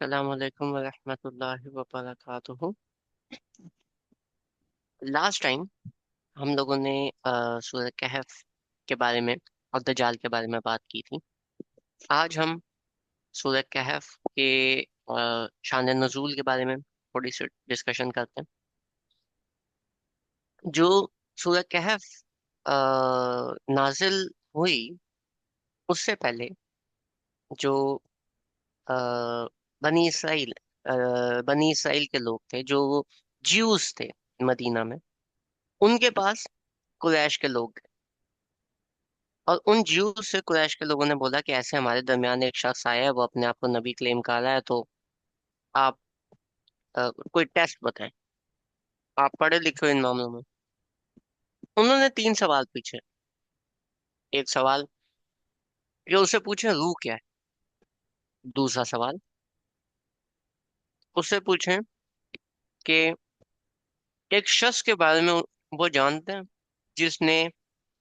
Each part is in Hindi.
अस्सलामुअलैकुम वरहमतुल्लाहि वबरकातुहू। लास्ट टाइम हम लोगों ने सूरह कहफ के बारे में और दज्जाल के बारे में बात की थी। आज हम सूरह कहफ के शान नुज़ूल के बारे में थोड़ी सी डिस्कशन करते हैं। जो सूरह कहफ नाजिल हुई उससे पहले जो अ, बनी इसराइल बनी इसराइल के लोग थे, जो ज्यूस थे मदीना में, उनके पास कुरैश के लोग गए और उन ज्यूस से कुरैश के लोगों ने बोला कि ऐसे हमारे दरमियान एक शख्स आया है, वो अपने आप को नबी क्लेम कर रहा है, तो आप कोई टेस्ट बताएं, आप पढ़े लिखे हो इन मामलों में। उन्होंने तीन सवाल पूछे। एक सवाल कि उससे पूछे रूह क्या है। दूसरा सवाल उससे पूछे कि एक शख्स के बारे में वो जानते हैं जिसने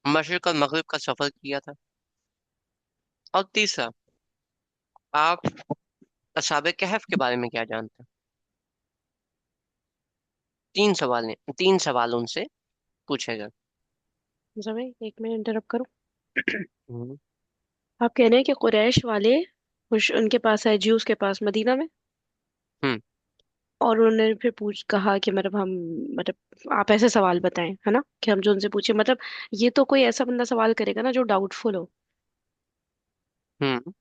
मशरिक और मगरिब का सफर किया था। और तीसरा, आप असहाबे कहफ के बारे में क्या जानते हैं। तीन सवाल उनसे पूछे गए। समय एक मिनट इंटरप्ट करूं। हम्म। आप कह रहे हैं कि कुरैश वाले उनके पास है, ज्यूस के पास मदीना में। हम्म। और उन्होंने फिर पूछ कहा कि मतलब हम, मतलब आप ऐसे सवाल बताएं, है ना, कि हम जो उनसे पूछे, मतलब ये तो कोई ऐसा बंदा सवाल करेगा ना जो डाउटफुल हो। हम्म।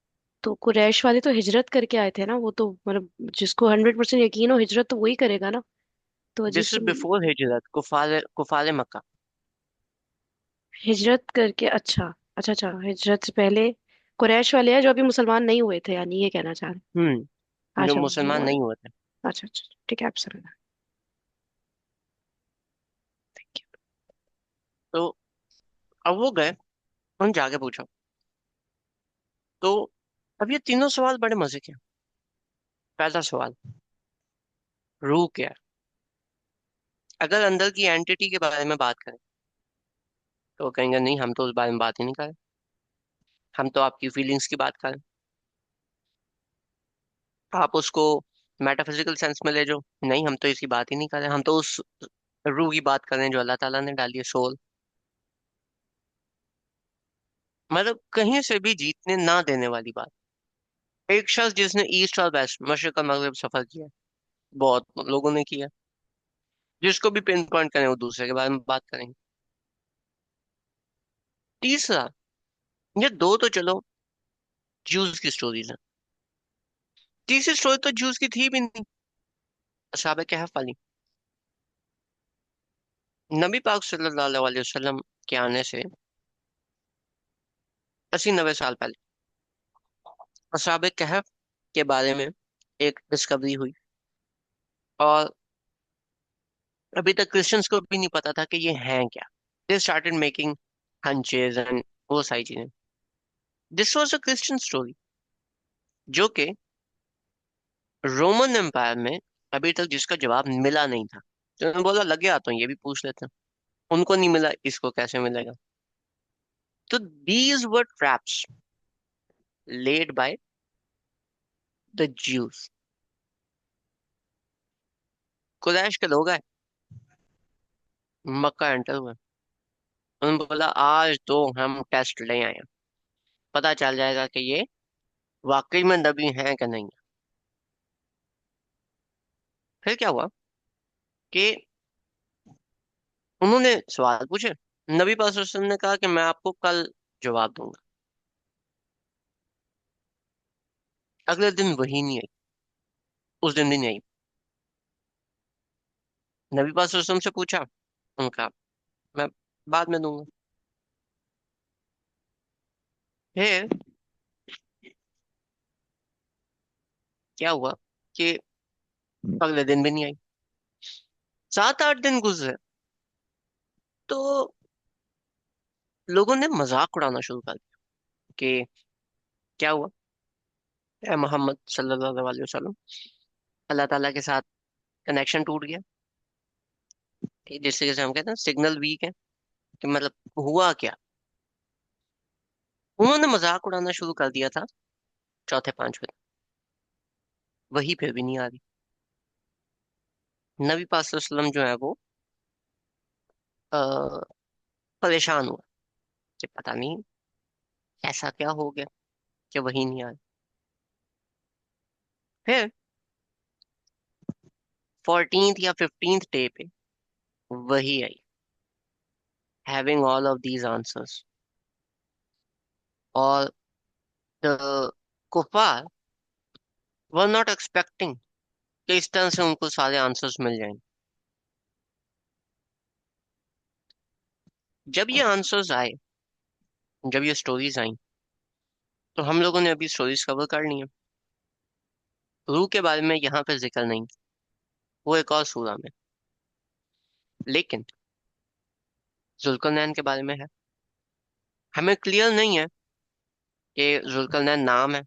तो कुरैश वाले तो हिजरत करके आए थे ना, वो तो मतलब जिसको 100% यकीन हो हिजरत तो वही करेगा ना। तो अजीब दिस से इज बिफोर हिजरत, कुफार कुफार मक्का। हिजरत करके, अच्छा अच्छा अच्छा, हिजरत से पहले कुरैश वाले हैं जो अभी मुसलमान नहीं हुए थे, यानी ये कहना चाह रहे हैं। जो अच्छा मुसलमान नहीं हुए थे। अच्छा अच्छा, ठीक है, आप समझ। तो अब वो गए, उन जाके पूछा। तो अब ये तीनों सवाल बड़े मजे के हैं। पहला सवाल, रूह क्या है। अगर अंदर की एंटिटी के बारे में बात करें तो वो कहेंगे नहीं, हम तो उस बारे में बात ही नहीं कर रहे, हम तो आपकी फीलिंग्स की बात कर रहे हैं। आप उसको मेटाफिजिकल सेंस में ले जाओ, नहीं हम तो इसकी बात ही नहीं कर रहे, हम तो उस रूह की बात कर रहे हैं जो अल्लाह ताला ने डाली है, सोल। मतलब कहीं से भी जीतने ना देने वाली बात। एक शख्स जिसने ईस्ट और वेस्ट, मशरिक और मगरिब सफर किया है, बहुत लोगों ने किया, जिसको भी पिन पॉइंट करें वो दूसरे के बारे में बात करेंगे। तीसरा, ये दो तो चलो जूस की स्टोरीज है, तीसरी स्टोरी तो जूस की थी भी नहीं, असहाबे कहफ वाली। नबी पाक सल्लल्लाहु अलैहि वसल्लम के आने से 80-90 साल पहले असहाबे कहफ के बारे में एक डिस्कवरी हुई। और अभी तक क्रिश्चियंस को भी नहीं पता था कि ये हैं क्या। दे स्टार्टेड मेकिंग हंचेस एंड वो सारी चीजें। This was a Christian story जो कि रोमन एम्पायर में अभी तक जिसका जवाब मिला नहीं था। तो उन्होंने बोला लगे आता हूँ, ये भी पूछ लेते हैं। उनको नहीं मिला, इसको कैसे मिलेगा। तो these were traps laid by the Jews. Quraysh के लोग आए, मक्का एंटर हुए। उन्होंने बोला आज तो हम टेस्ट ले आए हैं, पता चल जाएगा कि ये वाकई में नबी हैं कि नहीं। फिर क्या हुआ कि उन्होंने सवाल पूछे। नबी पाक सल्लल्लाहु अलैहि वसल्लम ने कहा कि मैं आपको कल जवाब दूंगा। अगले दिन वही नहीं आई, उस दिन भी नहीं आई। नबी पाक सल्लल्लाहु अलैहि वसल्लम से पूछा, उनका मैं बाद में दूंगा। फिर क्या हुआ कि अगले दिन भी नहीं आई। 7-8 दिन गुजरे तो लोगों ने मजाक उड़ाना शुरू कर दिया कि क्या हुआ, ए मोहम्मद सल्लल्लाहु अलैहि वसल्लम, अल्लाह ताला के साथ कनेक्शन टूट गया। जिस तरीके से हम कहते हैं सिग्नल वीक है, कि मतलब हुआ क्या। उन्होंने मजाक उड़ाना शुरू कर दिया था चौथे पांचवें दिन। वही फिर भी नहीं आ रही। नबी पाक सल्लल्लाहु अलैहि वसल्लम जो है वो आ, परेशान हुआ कि पता नहीं ऐसा क्या हो गया कि वही नहीं आ रही। फिर 14th या 15th डे पे वही आई, having all of these answers. और द कुफार वर नॉट एक्सपेक्टिंग कि इस तरह से उनको सारे आंसर्स मिल जाएंगे। जब ये आंसर्स आए, जब ये स्टोरीज आई, तो हम लोगों ने अभी स्टोरीज कवर कर ली हैं। रूह के बारे में यहाँ पे जिक्र नहीं, वो एक और सूरा में। लेकिन जुल्करनैन के बारे में है। हमें क्लियर नहीं है कि जुल्करनैन नाम है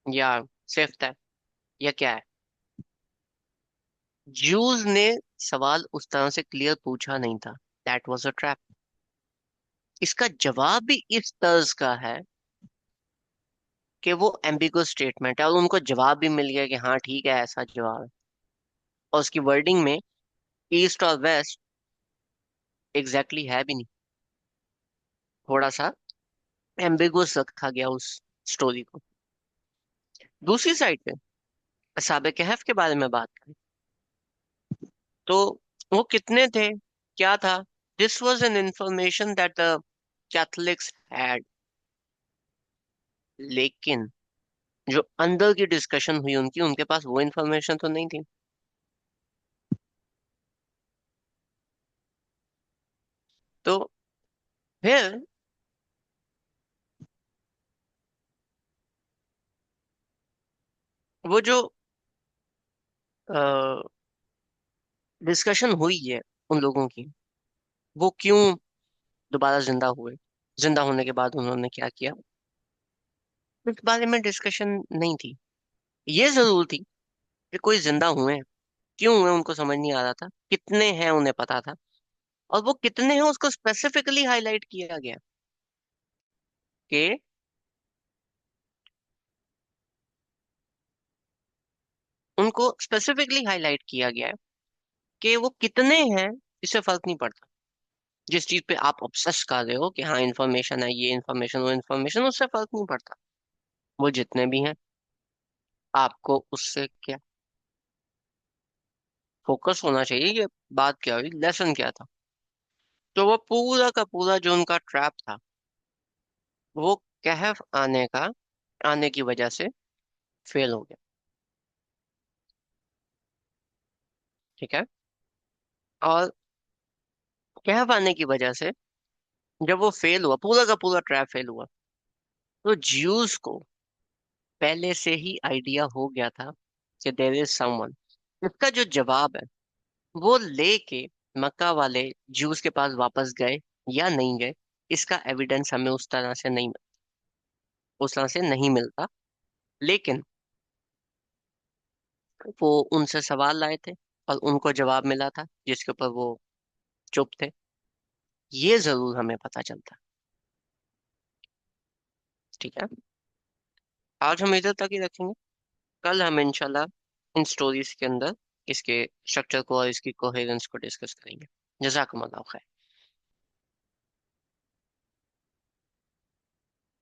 या सिफ्त है या क्या है। ज्यूज ने सवाल उस तरह से क्लियर पूछा नहीं था। That was a trap. इसका जवाब भी इस तर्ज का है कि वो एम्बिगुअस स्टेटमेंट है, और उनको जवाब भी मिल गया कि हाँ ठीक है, ऐसा जवाब है। और उसकी वर्डिंग में ईस्ट और वेस्ट एग्जैक्टली है भी नहीं, थोड़ा सा एम्बिगुअस रखा गया उस स्टोरी को। दूसरी साइड पे असहाबे कहफ के बारे में बात करें तो वो कितने थे, क्या था। This was an information that the Catholics had. लेकिन जो अंदर की डिस्कशन हुई उनकी, उनके पास वो इंफॉर्मेशन तो नहीं थी। तो फिर वो जो डिस्कशन हुई है उन लोगों की, वो क्यों दोबारा जिंदा हुए, जिंदा होने के बाद उन्होंने क्या किया, इस बारे में डिस्कशन नहीं थी। ये जरूर थी कि कोई जिंदा हुए हैं, क्यों हुए उनको समझ नहीं आ रहा था, कितने हैं उन्हें पता था, और वो कितने हैं उसको स्पेसिफिकली हाईलाइट किया गया कि उनको स्पेसिफिकली हाईलाइट किया गया है कि वो कितने हैं, इससे फर्क नहीं पड़ता। जिस चीज पे आप ऑब्सेस कर रहे हो कि हाँ इन्फॉर्मेशन है, ये इन्फॉर्मेशन वो इन्फॉर्मेशन, उससे फर्क नहीं पड़ता। वो जितने भी हैं, आपको उससे क्या फोकस होना चाहिए, ये बात क्या हुई, लेसन क्या था। तो वो पूरा का पूरा जो उनका ट्रैप था, वो कहफ आने की वजह से फेल हो गया। ठीक है। और कहफ आने की वजह से जब वो फेल हुआ, पूरा का पूरा ट्रैप फेल हुआ, तो ज्यूस को पहले से ही आइडिया हो गया था कि देयर इज समवन। इसका जो जवाब है वो लेके मक्का वाले ज्यूस के पास वापस गए या नहीं गए, इसका एविडेंस हमें उस तरह से नहीं मिलता। लेकिन वो उनसे सवाल लाए थे और उनको जवाब मिला था जिसके ऊपर वो चुप थे, ये जरूर हमें पता चलता। ठीक है। आज हम इधर तक ही रखेंगे। कल हम इंशाल्लाह इन स्टोरीज के अंदर इसके स्ट्रक्चर को और इसकी कोहेरेंस को डिस्कस करेंगे। जज़ाकुमुल्लाह खैर।